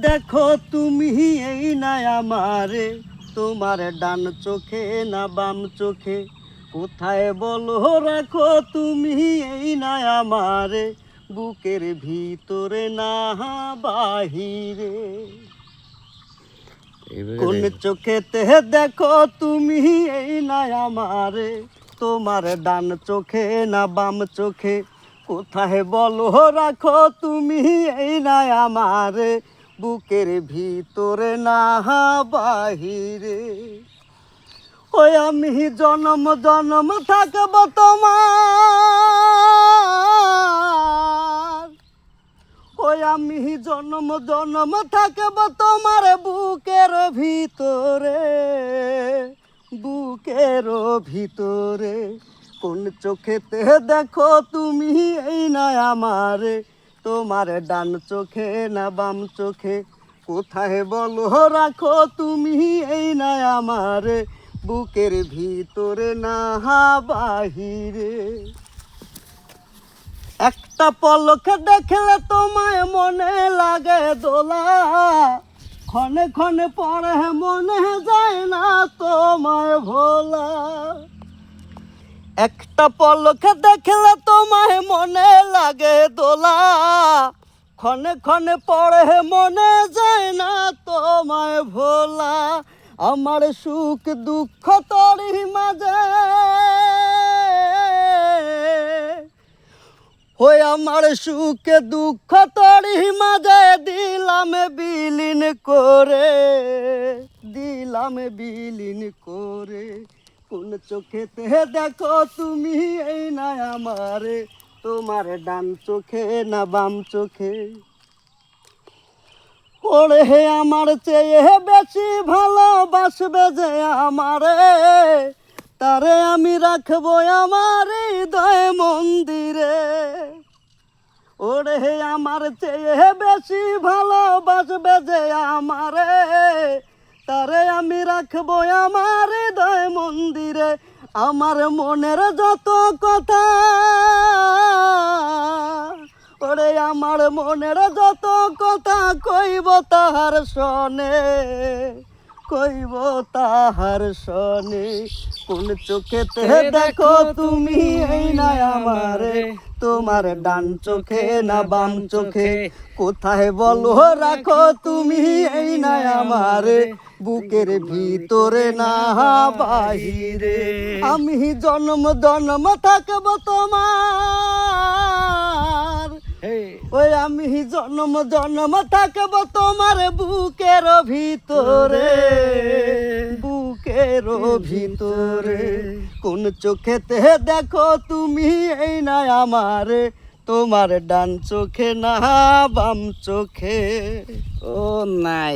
দেখো তুমি এই না আমারে, তোমার ডান চোখে না বাম চোখে, কোথায় বলো রাখো তুমি এই না আমারে, বুকের ভিতরে না বাহিরে। কোন চোখেতে দেখো তুমি এই না আমারে, তোমার ডান চোখে না বাম চোখে, কোথায় বলো রাখো তুমি এই না আমারে, বুকের ভিতরে না বাহিরে। ওই আমি জনম জনম থাকব তোমার, ওই আমি জনম জনম থাকব তোমার বুকের ভিতরে, বুকের ভিতরে। কোন চোখেতে দেখো তুমি এই না আমারে, তোমার ডান চোখে না বাম চোখে, কোথায় বলো রাখো তুমি এই না আমারে, বুকের ভিতরে না বাহিরে। একটা পলক দেখলে তোমায় মনে লাগে দোলা, ক্ষণে ক্ষণে পরে মনে যায় না তোমায় ভোলা। একটা পলক দেখলে তোমায় মনে লাগে দোলা, ক্ষণে ক্ষণে পরে মনে যায় না তোমায় ভোলা। আমার সুখ দুঃখ তোরই মাঝে, ওই আমার সুখ দুঃখ তোরই মাঝে দিলাম বিলীন করে, দিলাম বিলীন করে। কোন চোখেতে দেখো তুমি এই না আমারে, তোমার ডান চোখে না বাম চোখে। ওরে হে আমার চেয়ে বেশি ভালোবাসবে যে আমারে, তারে আমি রাখবো আমার হৃদয় মন্দিরে। ওরে হে আমার চেয়ে বেশি ভালোবাসবে যে আমারে, তারে আমি রাখবো আমার হৃদয় মন্দিরে। আমার মনের যত কথা, ওরে আমার মনের যত কথা কইব তাহার শোনে, কইব তাহার শোনে। কোন চোখেতে দেখো তুমি এই না আমারে, তোমার ডান চোখে না বাম চোখে, কোথায় বলো রাখো তুমি এই না আমারে, বুকের ভিতরে না বাহিরে। আমি জন্ম জন্ম থাকব তোমার, ওই আমি জন্ম জন্ম থাকব তোমার বুকের ভিতরে, বুকের ভিতরে। কোন চোখেতে দেখো তুমি এই না আমারে, তোমার ডান চোখে না বাম চোখে। ও নাইস।